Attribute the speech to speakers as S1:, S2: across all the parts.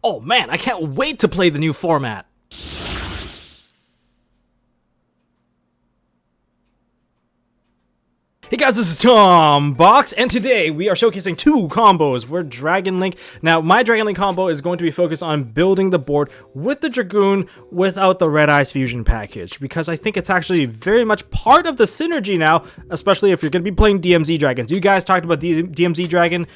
S1: Oh man, I can't wait to play the new format! Hey guys, this is Tom Box, and today we are showcasing two combos for Dragon Link. Now, my Dragon Link combo is going to be focused on building the board with the Dragoon without the Red Eyes Fusion package, because I think it's actually very much part of the synergy now, especially if you're going to be playing DMZ Dragons. You guys talked about DMZ Dragon.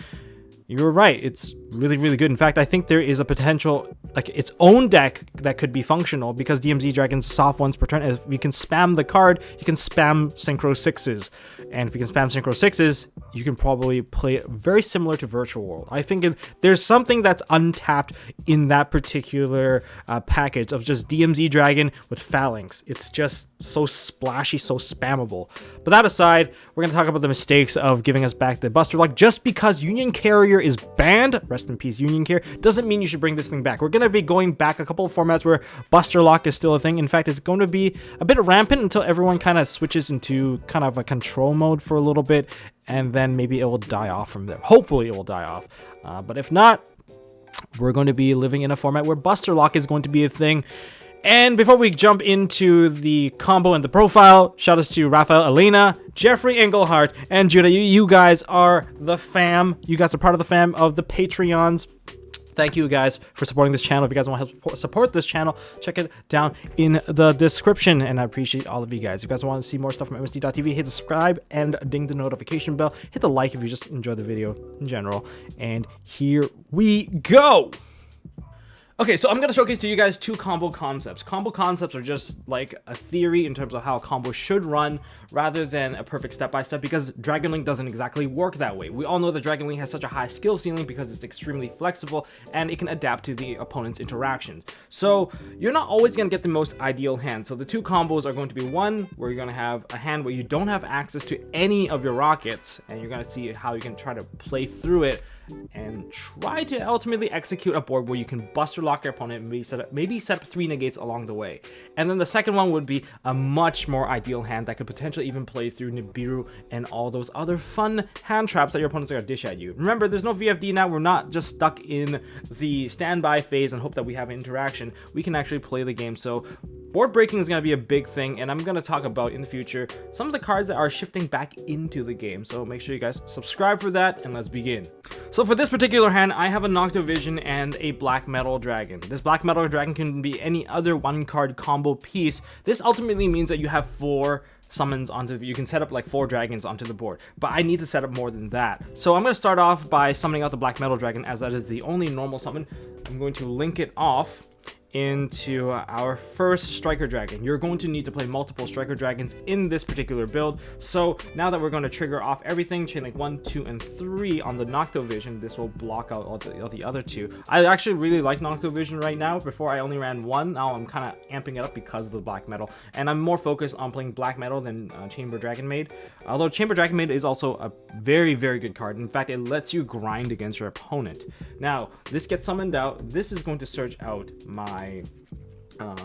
S1: You were right, it's really good. In fact, I think there is a potential, like, its own deck that could be functional, because DMZ Dragon's soft ones per turn, if you can spam the card, you can spam Synchro 6s. And if you can spam Synchro 6s, you can probably play it very similar to Virtual World. I think there's something that's untapped in that particular package of just DMZ Dragon with Phalanx. It's just so splashy, so spammable. But that aside, we're going to talk about the mistakes of giving us back the Buster Lock. Just because Union Carrier is banned, rest in peace Union Carrier, doesn't mean you should bring this thing back. We're going to be going back a couple of formats where Buster Lock is still a thing. In fact, it's going to be a bit rampant until everyone kind of switches into kind of a control mode for a little bit, and then maybe it will die off from there. Hopefully it will die off, but if not, we're going to be living in a format where Buster Lock is going to be a thing. And before we jump into the combo and the profile, shout outs to Raphael, Elena, Jeffrey Englehart, and Judah. You guys are the fam. You guys are part of the fam of the Patreons. Thank you guys for supporting this channel. If you guys want to help support this channel, check it down in the description. And I appreciate all of you guys. If you guys want to see more stuff from MST.TV, hit the subscribe and ding the notification bell. Hit the like if you just enjoy the video in general. And here we go. Okay, so I'm going to showcase to you guys two combo concepts. Combo concepts are just like a theory in terms of how a combo should run rather than a perfect step-by-step, because Dragon Link doesn't exactly work that way. We all know that Dragon Link has such a high skill ceiling because it's extremely flexible and it can adapt to the opponent's interactions. So you're not always going to get the most ideal hand. So the two combos are going to be one where you're going to have a hand where you don't have access to any of your rockets, and you're going to see how you can try to play through it and try to ultimately execute a board where you can Buster Lock your opponent and maybe set up 3 negates along the way. And then the second one would be a much more ideal hand that could potentially even play through Nibiru and all those other fun hand traps that your opponents are going to dish at you. Remember, there's no VFD now. We're not just stuck in the standby phase and hope that we have an interaction. We can actually play the game. So board breaking is going to be a big thing, and I'm going to talk about in the future some of the cards that are shifting back into the game. So make sure you guys subscribe for that, and let's begin. So for this particular hand, I have a Noctovision and a Black Metal Dragon. This Black Metal Dragon can be any other one-card combo piece. This ultimately means that you have 4 summons onto, you can set up like 4 dragons onto the board, but I need to set up more than that. So I'm going to start off by summoning out the Black Metal Dragon, as that is the only normal summon. I'm going to link it off into our first Striker Dragon. You're going to need to play multiple Striker Dragons in this particular build. So now that we're going to trigger off everything, chain link 1, 2, and 3 on the Noctovision, this will block out all the other 2. I actually really like Noctovision right now. Before I only ran 1, now I'm kind of amping it up because of the Black Metal, and I'm more focused on playing Black Metal than Chamber Dragonmaid. Although Chamber Dragonmaid is also a very good card. In fact, it lets you grind against your opponent. Now this gets summoned out. This is going to search out my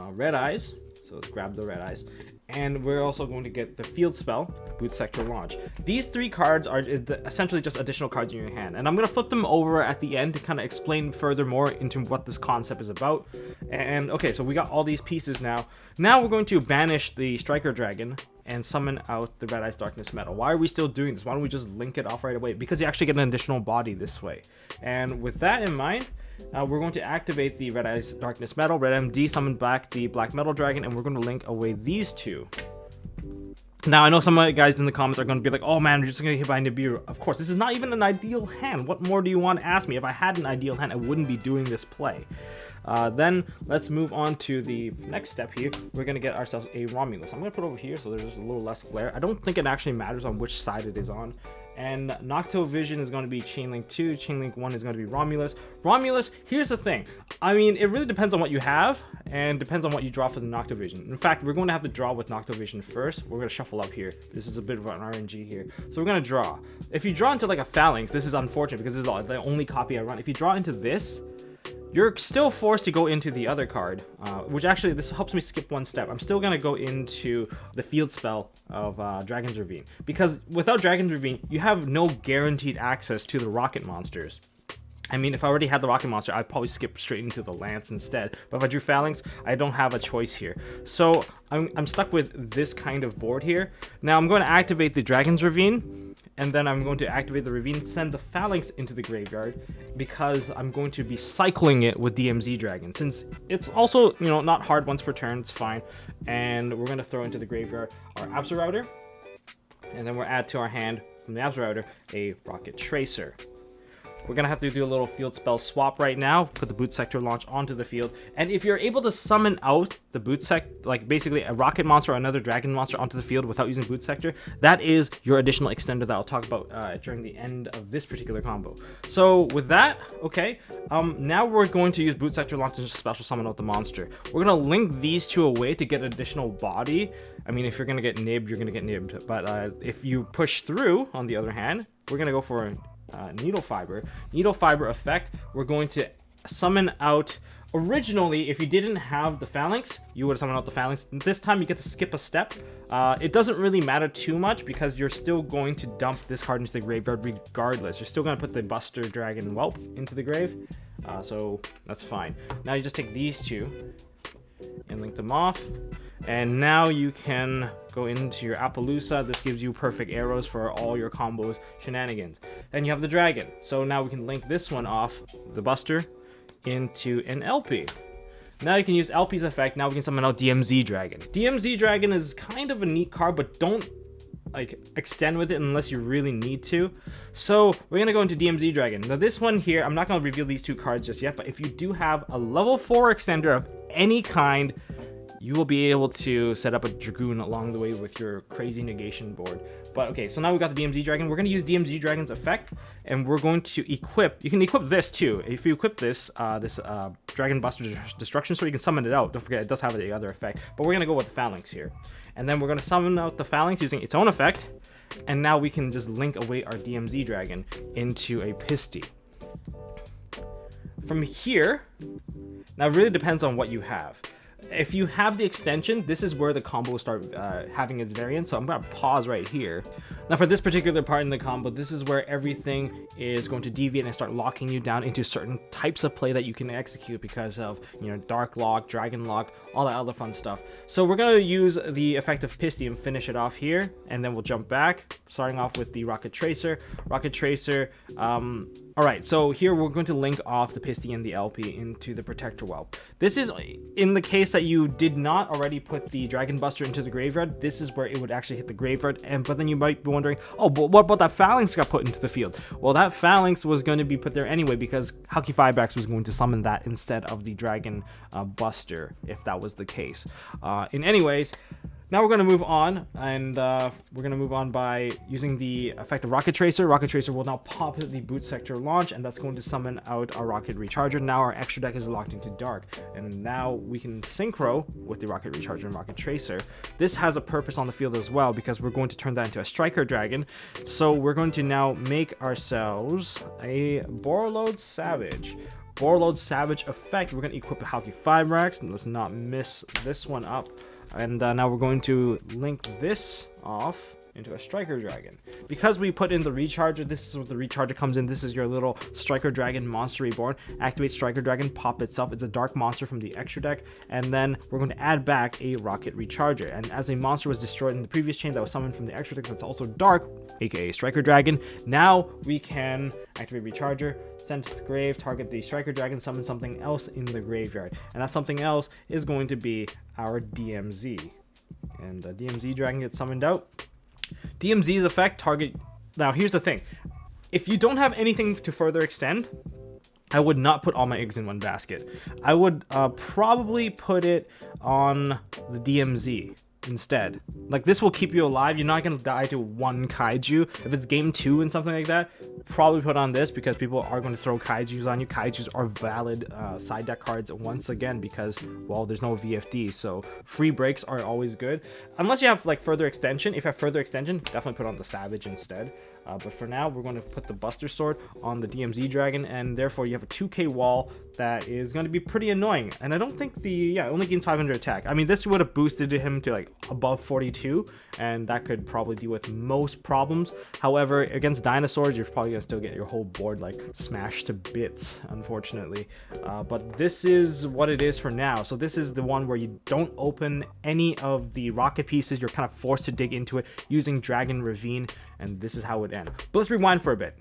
S1: Red Eyes, so let's grab the Red Eyes, and we're also going to get the field spell, Boot Sector Launch. These 3 cards are essentially just additional cards in your hand, and I'm going to flip them over at the end to kind of explain further more into what this concept is about. And okay, so we got all these pieces now. Now we're going to banish the Striker Dragon and summon out the Red Eyes Darkness Metal. Why are we still doing this? Why don't we just link it off right away? Because you actually get an additional body this way. And with that in mind, we're going to activate the Red Eyes Darkness Metal, Red MD, summon back the Black Metal Dragon, and we're going to link away these 2. Now, I know some of you guys in the comments are going to be like, oh man, we're just going to get hit by Nibiru. Of course, this is not even an ideal hand. What more do you want to ask me? If I had an ideal hand, I wouldn't be doing this play. Then let's move on to the next step here. We're going to get ourselves a Romulus. I'm going to put it over here so there's just a little less glare. I don't think it actually matters on which side it is on. And Noctovision is going to be Chainlink 2, Chainlink 1 is going to be Romulus. Romulus, here's the thing. I mean, it really depends on what you have, and depends on what you draw for the Noctovision. In fact, we're going to have to draw with Noctovision first. We're going to shuffle up here. This is a bit of an RNG here. So we're going to draw. If you draw into like a Phalanx, this is unfortunate because this is the only copy I run. If you draw into this, you're still forced to go into the other card, which actually, this helps me skip 1 step. I'm still going to go into the field spell of Dragon's Ravine, because without Dragon's Ravine, you have no guaranteed access to the rocket monsters. I mean, if I already had the Rocket Monster, I'd probably skip straight into the Lance instead. But if I drew Phalanx, I don't have a choice here. So I'm stuck with this kind of board here. Now I'm going to activate the Dragon's Ravine, and then I'm going to activate the Ravine, send the Phalanx into the graveyard, because I'm going to be cycling it with DMZ Dragon. Since it's also, you know, not hard once per turn, it's fine. And we're going to throw into the graveyard our Absolrouter, and then we'll add to our hand from the Absolrouter a Rocket Tracer. We're going to have to do a little field spell swap right now, put the Boot Sector launch onto the field, and if you're able to summon out the Boot Sector, like basically a Rocket Monster or another Dragon Monster onto the field without using Boot Sector, that is your additional extender that I'll talk about during the end of this particular combo. So with that, okay, now we're going to use Boot Sector launch to special summon out the monster. We're going to link these two away to get additional body. I mean, if you're going to get nibbed, you're going to get nibbed, but if you push through, on the other hand, we're going to go for Needle Fiber effect. We're going to summon out. Originally, if you didn't have the Phalanx, you would have summoned out the Phalanx. This time you get to skip a step. It doesn't really matter too much because you're still going to dump this card into the graveyard regardless. You're still going to put the Buster Dragon Whelp into the grave, so that's fine. Now you just take these two and link them off, and now you can go into your Appaloosa. This gives you perfect arrows for all your combos shenanigans. Then you have the dragon, so now we can link this one off the Buster into an LP. Now you can use LP's effect. Now we can summon out DMZ Dragon. DMZ Dragon is kind of a neat card, but don't like extend with it unless you really need to. So we're gonna go into DMZ Dragon. Now this one here, I'm not gonna reveal these two cards just yet, but if you do have a level 4 extender of any kind, you will be able to set up a Dragoon along the way with your crazy negation board. But okay, so now we got the DMZ Dragon. We're going to use DMZ Dragon's effect, and we're going to equip. You can equip this too. If you equip this, Dragon Buster Destruction, so you can summon it out. Don't forget, it does have the other effect. But we're going to go with the Phalanx here. And then we're going to summon out the Phalanx using its own effect. And now we can just link away our DMZ Dragon into a Pisty. From here, now it really depends on what you have. If you have the extension, this is where the combo will start having its variance. So I'm going to pause right here. Now for this particular part in the combo, this is where everything is going to deviate and start locking you down into certain types of play that you can execute because of, you know, Dark Lock, Dragon Lock, all that other fun stuff. So we're going to use the effect of Pisty and finish it off here. And then we'll jump back, starting off with the Rocket Tracer. Rocket Tracer, all right, so here we're going to link off the Pisty and the LP into the Protector Whelp. This is in the case that you did not already put the Dragon Buster into the graveyard. This is where it would actually hit the graveyard. But then you might be wondering, oh, but what about that Phalanx got put into the field? Well, that Phalanx was going to be put there anyway because Hulky Firebax was going to summon that instead of the Dragon Buster, if that was the case. In anyways, now we're going to move on, and we're going to move on by using the effect of Rocket Tracer. Rocket Tracer will now pop the Boot Sector launch, and that's going to summon out our Rocket Recharger. Now our extra deck is locked into Dark, and now we can synchro with the Rocket Recharger and Rocket Tracer. This has a purpose on the field as well, because we're going to turn that into a Striker Dragon. So we're going to now make ourselves a Borreload Savage. Borreload Savage effect, we're going to equip the Hulky Firebax, and let's not miss this one up. And now we're going to link this off into a Striker Dragon. Because we put in the Recharger, this is what the Recharger comes in. This is your little Striker Dragon monster reborn. Activate Striker Dragon, pop itself. It's a dark monster from the extra deck. And then we're going to add back a Rocket Recharger. And as a monster was destroyed in the previous chain that was summoned from the extra deck that's also dark, aka Striker Dragon, now we can activate Recharger, send it to the grave, target the Striker Dragon, summon something else in the graveyard. And that something else is going to be our DMZ. And the DMZ Dragon gets summoned out. DMZ's effect, target. Now here's the thing, if you don't have anything to further extend, I would not put all my eggs in one basket. I would probably put it on the DMZ instead. Like, this will keep you alive. You're not gonna die to one kaiju. If it's game 2 and something like that, probably put on this, because people are going to throw kaijus on you. Kaijus are valid side deck cards once again, because, well, there's no VFD, so free breaks are always good. Unless you have like further extension. If you have further extension, definitely put on the Savage instead. But for now, we're going to put the Buster Sword on the DMZ Dragon, and therefore you have a 2k wall that is going to be pretty annoying. And I don't think only gains 500 attack. I mean, this would have boosted him to like above 42, and that could probably deal with most problems. However, against dinosaurs, you're probably going to still get your whole board like smashed to bits, unfortunately. But this is what it is for now. So this is the one where you don't open any of the rocket pieces. You're kind of forced to dig into it using Dragon Ravine, and this is how it ends. But let's rewind for a bit.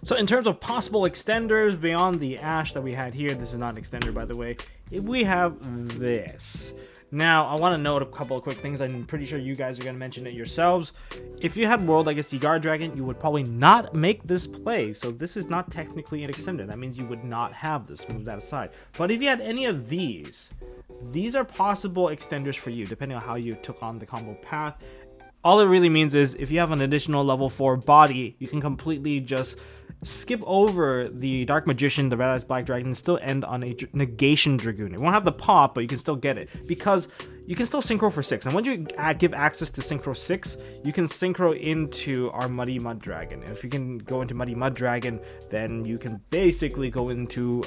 S1: So in terms of possible extenders beyond the Ash that we had here, this is not an extender, by the way, we have this. Now, I want to note a couple of quick things. I'm pretty sure you guys are going to mention it yourselves. If you had World Legacy Guard Dragon, you would probably not make this play. So this is not technically an extender. That means you would not have this. Move that aside. But if you had any of these are possible extenders for you, depending on how you took on the combo path. All it really means is if you have an additional level 4 body, you can completely just skip over the Dark Magician, the Red Eyes Black Dragon, and still end on a Negation Dragoon. It won't have the pop, but you can still get it because you can still synchro for 6. And when you give access to synchro 6, you can synchro into our Muddy Mud Dragon. And if you can go into Muddy Mud Dragon, then you can basically go into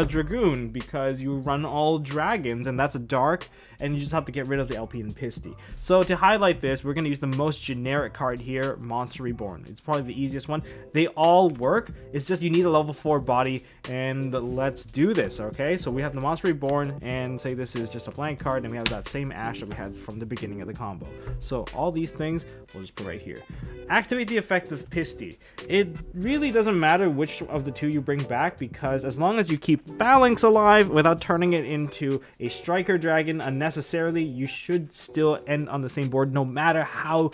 S1: Dragoon because you run all dragons, and that's a dark, and you just have to get rid of the LP and Pisty. So to highlight this, we're going to use the most generic card here, Monster Reborn. It's probably the easiest one. They all work. It's just you need a level 4 body, and let's do this, okay? So we have the Monster Reborn, and say this is just a blank card, and we have that same Ash that we had from the beginning of the combo. So all these things we'll just put right here. Activate the effect of Pisty. It really doesn't matter which of the two you bring back, because as long as you keep Phalanx alive without turning it into a Striker Dragon unnecessarily, you should still end on the same board no matter how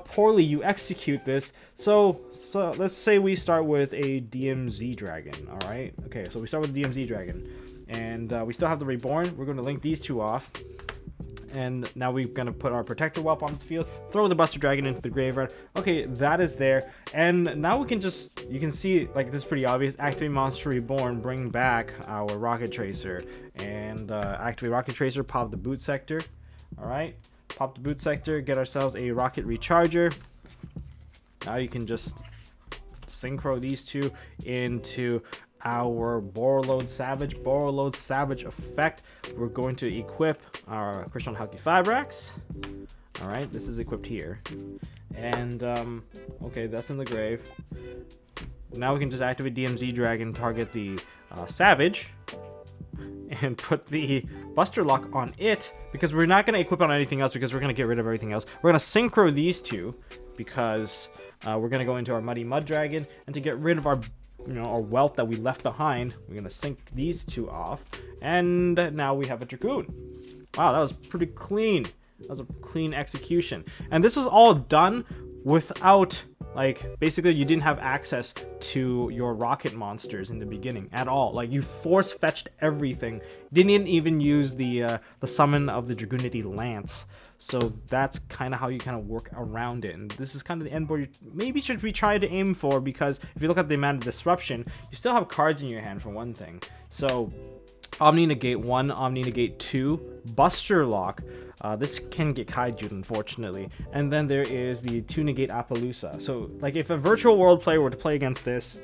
S1: poorly you execute this. So let's say we start with a DMZ Dragon, all right? Okay, so we start with the DMZ Dragon, and we still have the Reborn. We're going to link these two off, and now we're going to put our Protector Whelp on the field, throw the Buster Dragon into the graveyard. Okay, that is there, and now we can just, you can see, like, this is pretty obvious. Activate Monster Reborn, bring back our Rocket Tracer, and activate Rocket Tracer, pop the Boot Sector, all right? Pop the Boot Sector, get ourselves a Rocket Recharger. Now you can just synchro these two into our Borreload Savage effect. We're going to equip our Crystal Halki Fibrax. All right, this is equipped here. And, okay, that's in the grave. Now we can just activate DMZ Dragon, target the Savage, and put the Buster Lock on it, because we're not going to equip on anything else, because we're going to get rid of everything else. We're going to synchro these two because we're going to go into our Muddy Mud Dragon, and to get rid of our our wealth that we left behind, we're going to sync these two off, and now we have a Dragoon. Wow, that was pretty clean. That was a clean execution. And this was all done without, like, basically you didn't have access to your rocket monsters in the beginning at all. Like, you force fetched everything. Didn't even use the summon of the Dragoonity Lance. So that's kind of how you kind of work around it. And this is kind of the end board you maybe should be trying to aim for, because if you look at the amount of disruption, you still have cards in your hand for one thing. So Omni Negate 1, Omni Negate 2, Buster Lock. This can get kaiju'd, unfortunately. And then there is the 2 Negate Appaloosa. So, like, if a virtual world player were to play against this,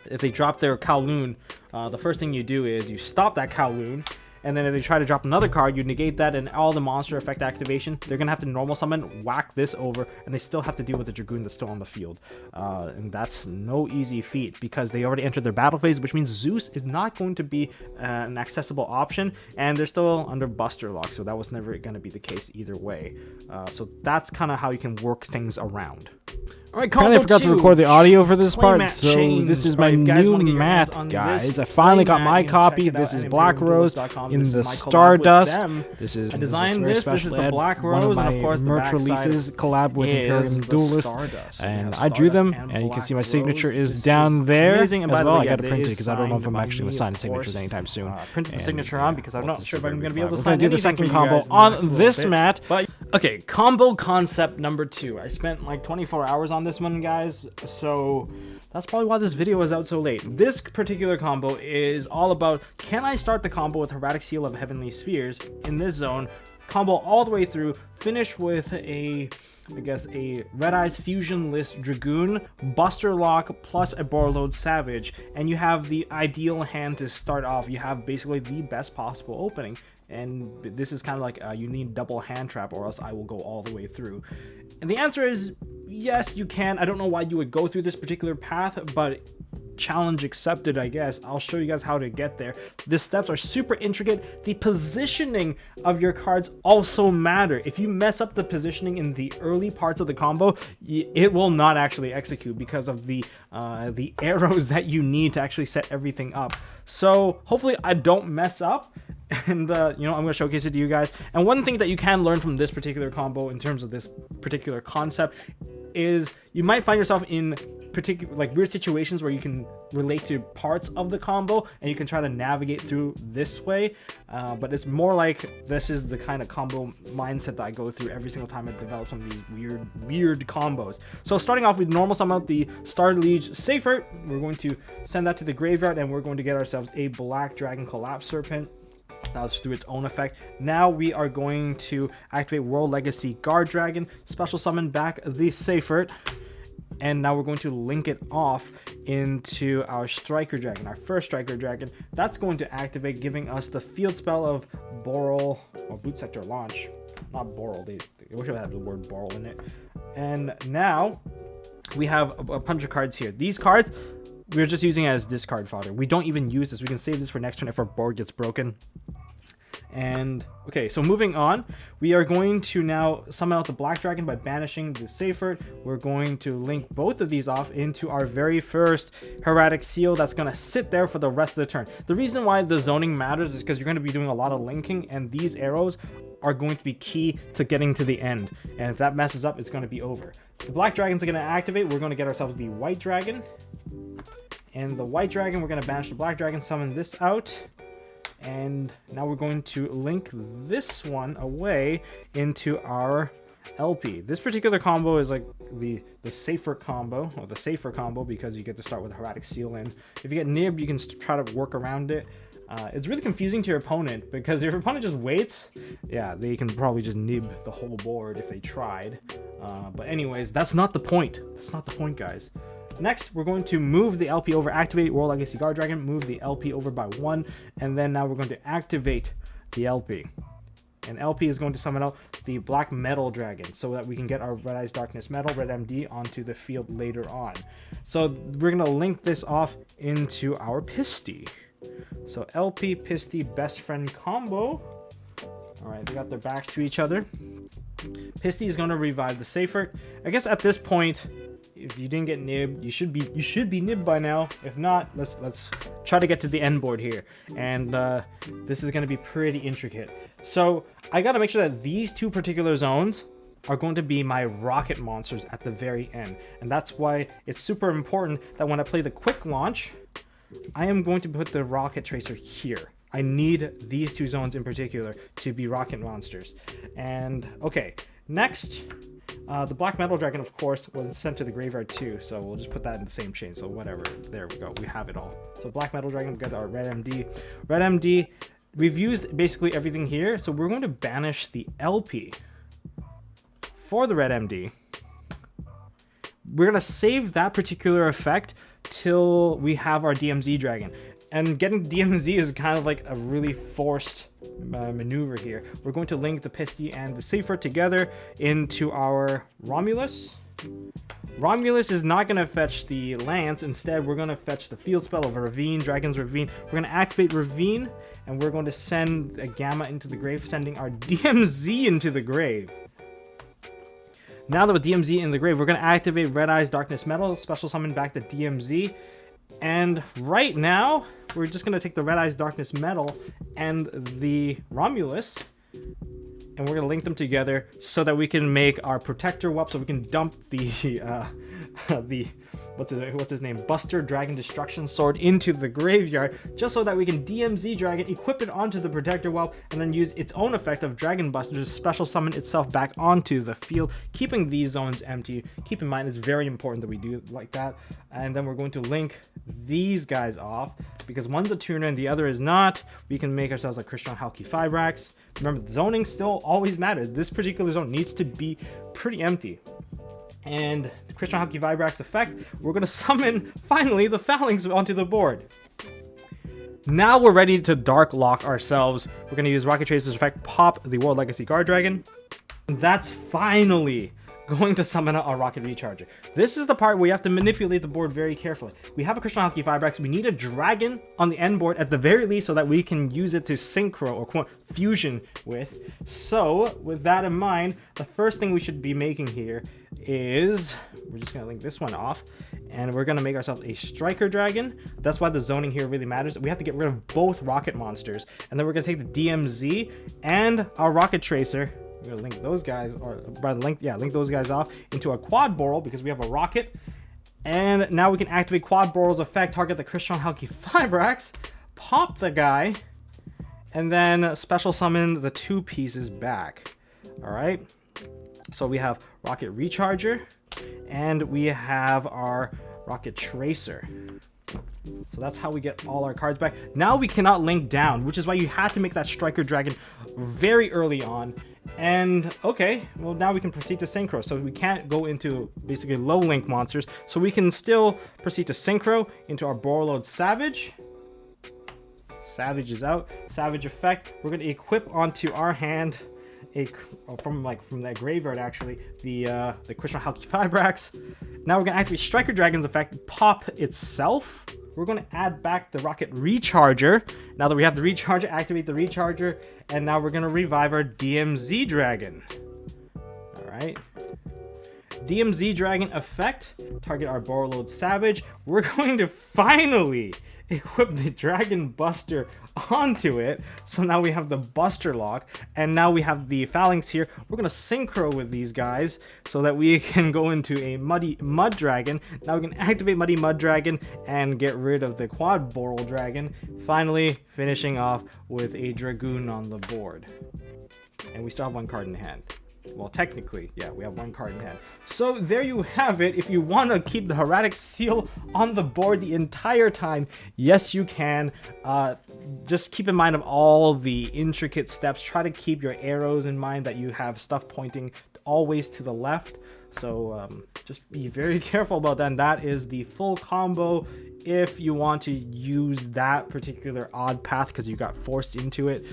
S1: if they drop their Kowloon, the first thing you do is you stop that Kowloon, and then if they try to drop another card, you negate that and all the monster effect activation. They're going to have to normal summon, whack this over, and they still have to deal with the Dragoon that's still on the field. And that's no easy feat, because they already entered their battle phase, which means Zeus is not going to be an accessible option, and they're still under Buster Lock, so that was never going to be the case either way. So that's kind of how you can work things around. All right,
S2: apparently I forgot to record the audio for this part, so this is my new mat, guys. I finally got my copy. This is Black Rose in the Stardust. This is very special ed, one of my merch releases, collab with Imperium Duelist, and I drew them, and you can see my signature is down there as well. I got to print it because I don't know if I'm actually going to sign signatures anytime soon.
S1: Print the signature on, because I'm not sure if I'm going to be able to sign
S2: anything. We're going to do the second combo on this mat.
S1: Okay, combo concept number 2. I spent like 24 hours on on this one, guys, so that's probably why this video is out so late. This particular combo is all about, can I start the combo with Hieratic Seal of Heavenly Spheres in this zone, combo all the way through, finish with a Red Eyes Fusionless Dragoon, Buster Lock, plus a Borreload Savage, and you have the ideal hand to start off. You have basically the best possible opening, and this is kind of like you need double hand trap or else I will go all the way through. And the answer is yes, you can. I don't know why you would go through this particular path, but challenge accepted, I guess. I'll show you guys how to get there. The steps are super intricate. The positioning of your cards also matter. If you mess up the positioning in the early parts of the combo, it will not actually execute because of the arrows that you need to actually set everything up. So hopefully I don't mess up, and you know, I'm going to showcase it to you guys. And one thing that you can learn from this particular combo in terms of this particular concept is you might find yourself in particular like weird situations where you can relate to parts of the combo and you can try to navigate through this way, but it's more like this is the kind of combo mindset that I go through every single time I develop some of these weird combos. So starting off with normal summon out the Star Liege Safer, we're going to send that to the graveyard and we're going to get ourselves a Black Dragon Collapse Serpent. That's through its own effect. Now we are going to activate World Legacy Guard Dragon, special summon back the Seifert, and now we're going to link it off into our Striker Dragon, our first Striker Dragon. That's going to activate, giving us the field spell of Boral, or Boot Sector Launch. Not Boral, they wish I had the word Boral in it. And now we have a bunch of cards here. These cards, we're just using it as discard fodder. We don't even use this. We can save this for next turn if our board gets broken. And okay, so moving on, we are going to now summon out the Black Dragon by banishing the Seifert. We're going to link both of these off into our very first Hieratic Seal that's going to sit there for the rest of the turn. The reason why the zoning matters is because you're going to be doing a lot of linking, and these arrows are going to be key to getting to the end. And if that messes up, it's going to be over. The Black Dragons are going to activate. We're going to get ourselves the White Dragon. And the White Dragon, we're going to banish the Black Dragon, summon this out. And now we're going to link this one away into our LP. This particular combo is like the safer combo, or the safer combo, because you get to start with Hieratic Seal in. If you get nibbed, you can try to work around it. It's really confusing to your opponent, because if your opponent just waits, yeah, they can probably just nib the whole board if they tried. But anyways, that's not the point. That's not the point, guys. Next, we're going to move the LP over, activate World Legacy Guard Dragon, move the LP over by 1, and then now we're going to activate the LP. And LP is going to summon out the Black Metal Dragon so that we can get our Red Eyes Darkness Metal, Red MD, onto the field later on. So we're going to link this off into our Pisty. So LP, Pisty, best friend combo. Alright, they got their backs to each other. Pisty is going to revive the Seifert. I guess at this point, if you didn't get nibbed, you should be nibbed by now. If not, let's try to get to the end board here. And this is going to be pretty intricate. So I got to make sure that these two particular zones are going to be my rocket monsters at the very end. And that's why it's super important that when I play the quick launch, I am going to put the rocket tracer here. I need these two zones in particular to be rocket monsters. And okay, next, the Black Metal Dragon, of course, was sent to the graveyard too, so we'll just put that in the same chain. So whatever, there we go, we have it all. So Black Metal Dragon, we got our Red MD. Red MD, we've used basically everything here, so we're going to banish the LP for the Red MD. We're going to save that particular effect till we have our DMZ Dragon. And getting DMZ is kind of like a really forced maneuver here. We're going to link the Pisty and the Seifert together into our Romulus. Romulus is not going to fetch the Lance. Instead, we're going to fetch the field spell of Ravine, Dragon's Ravine. We're going to activate Ravine, and we're going to send a Gamma into the grave, sending our DMZ into the grave. Now that with DMZ in the grave, we're going to activate Red Eyes Darkness Metal, special summon back the DMZ. And right now, we're just going to take the Red Eyes Darkness Metal and the Romulus, and we're gonna link them together so that we can make our protector whelp, so we can dump the what's his name, Buster Dragon Destruction Sword into the graveyard, just so that we can DMZ Dragon, equip it onto the protector whelp, and then use its own effect of Dragon Buster to special summon itself back onto the field, keeping these zones empty. Keep in mind, it's very important that we do it like that. And then we're going to link these guys off, because one's a tuner and the other is not. We can make ourselves a Christian Halki Fibrax. Remember, the zoning still always matters. This particular zone needs to be pretty empty. And Christian Halki Vibrax effect, we're going to summon, finally, the Phalanx onto the board. Now we're ready to Dark Lock ourselves. We're going to use Rocket Tracer's effect, pop the World Legacy Guard Dragon. And that's finally going to summon a Rocket Recharger. This is the part where you have to manipulate the board very carefully. We have a Christian Halki Vibrax. We need a dragon on the end board at the very least, so that we can use it to synchro or quote fusion with. So with that in mind, the first thing we should be making here is, we're just going to link this one off, and we're going to make ourselves a Striker Dragon. That's why the zoning here really matters. We have to get rid of both rocket monsters, and then we're going to take the DMZ and our Rocket Tracer. We're gonna link those guys, or rather link those guys off into a Quad Boral, because we have a rocket. And now we can activate Quad Boral's effect, target the Christian Halki Fibrax, pop the guy, and then special summon the two pieces back. All right. So we have Rocket Recharger, and we have our Rocket Tracer. So that's how we get all our cards back. Now we cannot link down, which is why you had to make that Striker Dragon very early on. And okay, well, now we can proceed to Synchro. So we can't go into basically low link monsters. So we can still proceed to Synchro into our Borreload Savage. Savage is out. Savage effect. We're going to equip onto our hand from that graveyard, actually, the Christian Halki Fibrax. Now we're going to activate Striker Dragon's effect, pop itself. We're going to add back the Rocket Recharger. Now that we have the Recharger, activate the Recharger, and now we're going to revive our DMZ Dragon. All right. DMZ Dragon effect, target our Borreload Savage. We're going to finally equip the Dragon Buster onto it. So now we have the Buster lock, and now we have the Phalanx here. We're going to synchro with these guys so that we can go into a Muddy Mud Dragon. Now we can activate Muddy Mud Dragon and get rid of the Quad Boral Dragon. Finally, finishing off with a Dragoon on the board. And we still have one card in hand. Well, technically, yeah, we have one card in hand. So there you have it. If you want to keep the Hieratic Seal on the board the entire time, yes, you can. Just keep in mind of all the intricate steps. Try to keep your arrows in mind, that you have stuff pointing always to the left. So just be very careful about that. And that is the full combo if you want to use that particular odd path because you got forced into it.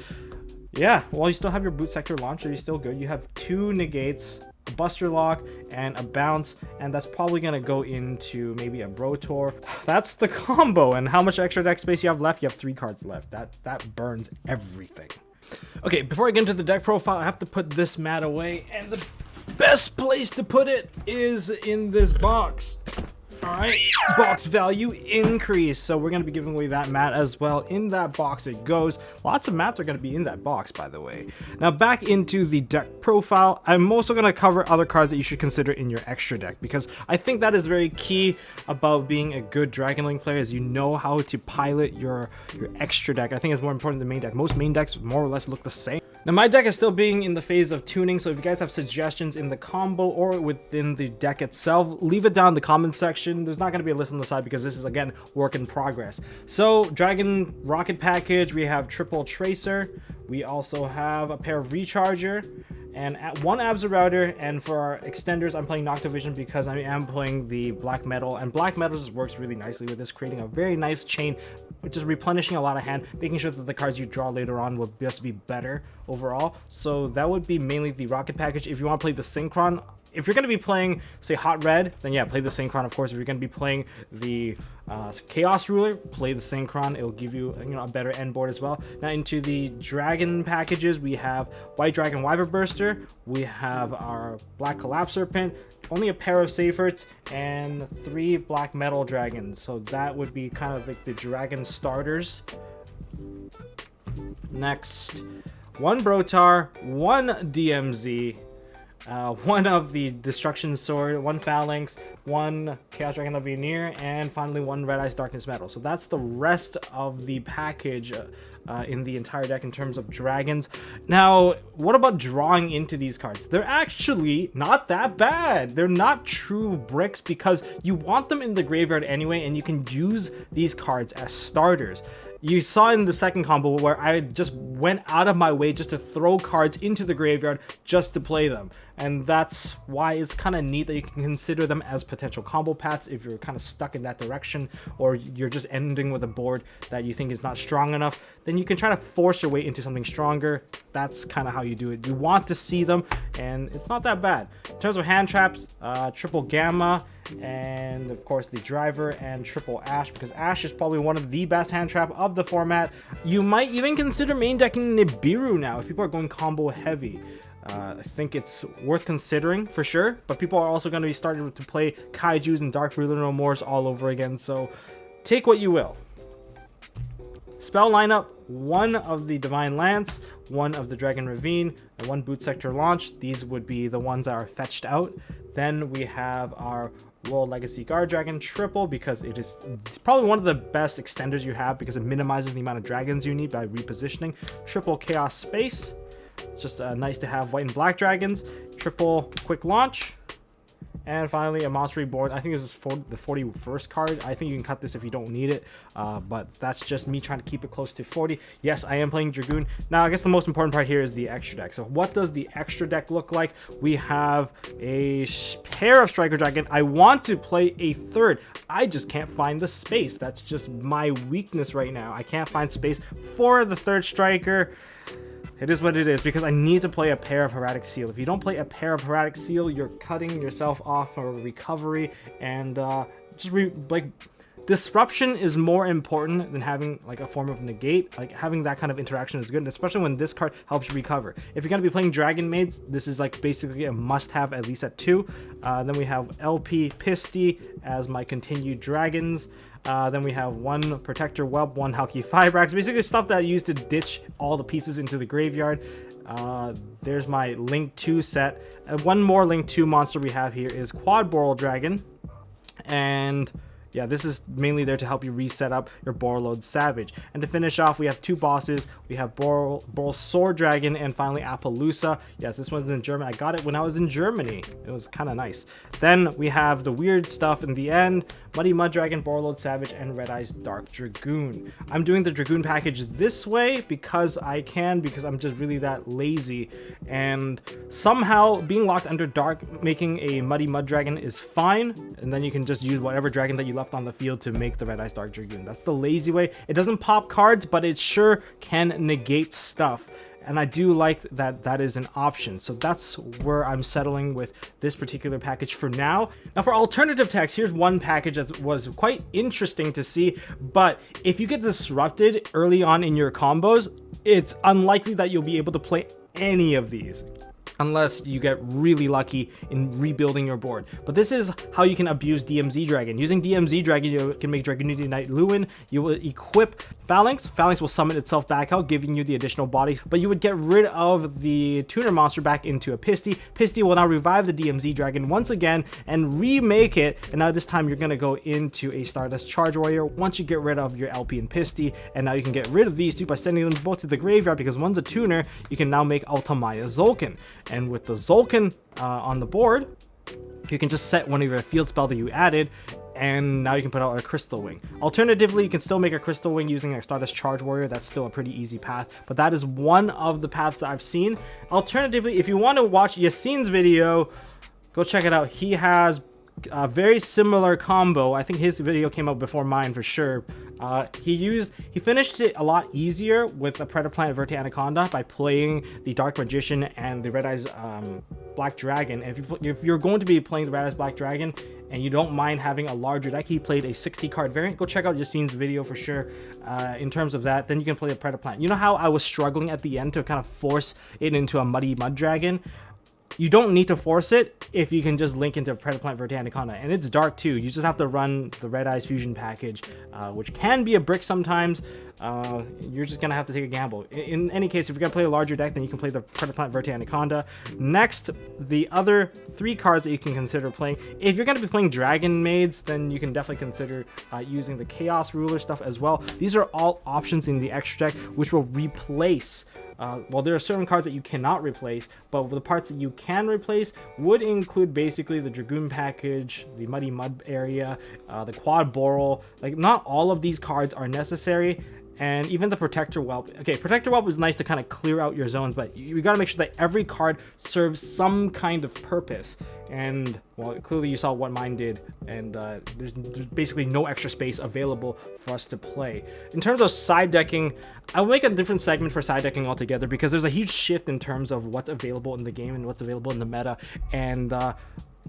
S1: Yeah, well, you still have your Boot Sector Launcher. You're still good. You have 2 negates, a Buster Lock, and a Bounce, and that's probably going to go into maybe a Brotor. That's the combo, and how much extra deck space you have left? You have 3 cards left. That burns everything. Okay, before I get into the deck profile, I have to put this mat away, and the best place to put it is in this box. Alright, box value increase. So we're going to be giving away that mat as well. In that box it goes. Lots of mats are going to be in that box, by the way. Now back into the deck profile. I'm also going to cover other cards that you should consider in your extra deck, because I think that is very key about being a good Dragon Link player, is you know how to pilot your extra deck. I think it's more important than the main deck. Most main decks more or less look the same. Now my deck is still being in the phase of tuning, so if you guys have suggestions in the combo or within the deck itself, leave it down in the comment section. There's not going to be a list on the side because this is, again, work in progress. So Dragon Rocket package, we have triple Tracer. We also have a pair of Recharger and 1 Absorouter, and for our extenders, I'm playing Noctovision because I am playing the Black Metal, and Black Metal just works really nicely with this, creating a very nice chain, which is replenishing a lot of hand, making sure that the cards you draw later on will just be better overall. So that would be mainly the Rocket package. If you want to play the Synchron, if you're going to be playing, say, Hot Red, then yeah, play the Synchron, of course. If you're going to be playing the Chaos Ruler, play the Synchron. It'll give you, a better end board as well. Now into the Dragon packages, we have White Dragon Wyvern Burster. We have our Black Collapse Serpent, only a pair of Seyferts, and 3 Black Metal Dragons. So that would be kind of like the Dragon starters. Next, 1 Brotar, 1 DMZ, 1 of the Destruction Sword, 1 Phalanx, 1 Chaos Dragon Veneer, and finally 1 Red Eyes Darkness Metal. So that's the rest of the package in the entire deck in terms of dragons. Now, what about drawing into these cards? They're actually not that bad. They're not true bricks because you want them in the graveyard anyway, and you can use these cards as starters. You saw in the second combo where I just went out of my way just to throw cards into the graveyard just to play them. And that's why it's kind of neat that you can consider them as potential combo paths if you're kind of stuck in that direction, or you're just ending with a board that you think is not strong enough. Then you can try to force your way into something stronger. That's kind of how you do it. You want to see them, and it's not that bad. In terms of hand traps, triple Gamma, and of course the driver, and triple Ash, because Ash is probably one of the best hand trap of the format. You might even consider main decking Nibiru now if people are going combo heavy. I think it's worth considering for sure, but people are also going to be starting to play Kaijus and Dark Ruler No Mores all over again, so take what you will. Spell lineup: 1 of the Divine Lance, 1 of the Dragon Ravine, and 1 Boot Sector Launch. These would be the ones that are fetched out. Then we have our Royal Legacy Guard Dragon triple, because it's probably one of the best extenders you have because it minimizes the amount of dragons you need by repositioning. Triple Chaos Space. It's just nice to have white and black dragons. Triple Quick Launch. And finally, a Monster Reborn. I think this is for the 41st card. I think you can cut this if you don't need it, but that's just me trying to keep it close to 40. Yes, I am playing Dragoon. Now, I guess the most important part here is the extra deck. So what does the extra deck look like? We have a pair of Striker Dragon. I want to play a third. I just can't find the space. That's just my weakness right now. I can't find space for the third Striker. It is what it is, because I need to play a pair of Heretic Seal. If you don't play a pair of Heretic Seal, you're cutting yourself off for recovery, and disruption is more important than having like a form of negate. Like having that kind of interaction is good, especially when this card helps you recover. If you're going to be playing Dragon Maids, this is like basically a must-have at least at 2. Then we have LP Pisty as my continued dragons. Then we have 1 Protector Web, 1 Halki Fibrax, basically stuff that I use to ditch all the pieces into the graveyard. There's my Link 2 set. One more Link 2 monster we have here is Quad Boral Dragon, and yeah, this is mainly there to help you reset up your Borreload Savage. And to finish off, we have 2 bosses. We have Boral Sword Dragon, and finally Appaloosa. Yes, this one's in German. I got it when I was in Germany. It was kind of nice. Then we have the weird stuff in the end: Muddy Mud Dragon, Borreload Savage, and Red Eyes Dark Dragoon. I'm doing the Dragoon package this way because I can, because I'm just really that lazy. And somehow being locked under Dark, making a Muddy Mud Dragon is fine. And then you can just use whatever dragon that you left on the field to make the Red Eyes Dark Dragoon. That's the lazy way. It doesn't pop cards, but it sure can negate stuff. And I do like that that is an option. So that's where I'm settling with this particular package for now. Now for alternative decks, here's one package that was quite interesting to see. But if you get disrupted early on in your combos, it's unlikely that you'll be able to play any of these, unless you get really lucky in rebuilding your board. But this is how you can abuse DMZ Dragon. Using DMZ Dragon, you can make Dragonity Knight Lewin. You will equip Phalanx. Phalanx will summon itself back out, giving you the additional body. But you would get rid of the tuner monster back into a Pisty. Pisty will now revive the DMZ Dragon once again and remake it. And now this time you're going to go into a Stardust Charge Warrior once you get rid of your LP and Pisty. And now you can get rid of these two by sending them both to the graveyard, because one's a tuner. You can now make Altamaya Zolkin. And with the Zolkin on the board, you can just set one of your field spell that you added, and now you can put out a Crystal Wing. Alternatively, you can still make a Crystal Wing using a Stardust Charge Warrior. That's still a pretty easy path, but that is one of the paths that I've seen. Alternatively, if you want to watch Yassine's video, go check it out. He has a very similar combo. I think his video came out before mine for sure. He finished it a lot easier with a Predaplant Verte Anaconda by playing the Dark Magician and the Red Eyes Black Dragon. And if you're going to be playing the Red Eyes Black Dragon and you don't mind having a larger deck, he played a 60 card variant. Go check out Yassine's video for sure. In terms of that, then you can play a Predaplant. You know how I was struggling at the end to kind of force it into a Muddy Mud Dragon? you don't need to force it if you can just link into Predaplant Verte Anaconda. And it's dark too. You just have to run the Red Eyes Fusion package, which can be a brick sometimes. You're just gonna have to take a gamble. In any case, if you're gonna play a larger deck, then you can play the Predaplant Verte Anaconda. Next, the other 3 cards that you can consider playing. If you're gonna be playing Dragonmaids, then you can definitely consider using the Chaos Ruler stuff as well. These are all options in the extra deck, which will replace. Well, there are certain cards that you cannot replace, but the parts that you can replace would include basically the Dragoon package, the Muddy Mud area, the Quad Boral. Like, not all of these cards are necessary, and even the Protector Whelp. Okay, Protector Whelp is nice to kind of clear out your zones, but you gotta make sure that every card serves some kind of purpose. And, well, clearly you saw what mine did, and there's basically no extra space available for us to play. In terms of side decking, I'll make a different segment for side decking altogether, because there's a huge shift in terms of what's available in the game and what's available in the meta, and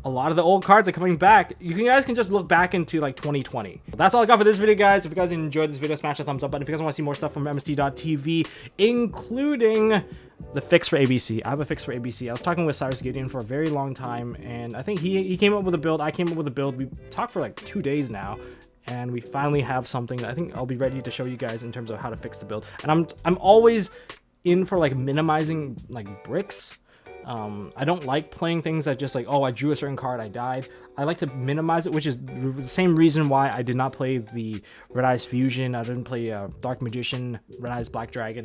S1: a lot of the old cards are coming back. You guys can just look back into like 2020. That's all I got for this video, guys. If you guys enjoyed this video, smash the thumbs up button. If you guys want to see more stuff from MST.TV, including the fix for ABC. I have a fix for ABC. I was talking with Cyrus Gideon for a very long time, and I think he came up with a build. I came up with a build. We talked for like 2 days now, and we finally have something that I think I'll be ready to show you guys in terms of how to fix the build. And I'm always in for like minimizing like bricks. I don't like playing things that just like, oh, I drew a certain card, I died. I like to minimize it, which is the same reason why I did not play the Red Eyes Fusion. I didn't play Dark Magician, Red Eyes Black Dragon.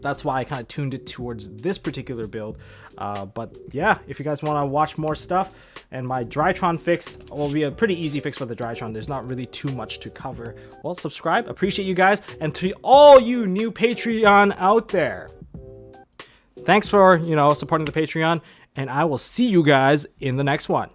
S1: That's why I kind of tuned it towards this particular build. But yeah, if you guys want to watch more stuff, and my Drytron fix will be a pretty easy fix for the Drytron. There's not really too much to cover. Well, subscribe. Appreciate you guys. And to all you new Patreon out there, thanks for, supporting the Patreon, and I will see you guys in the next one.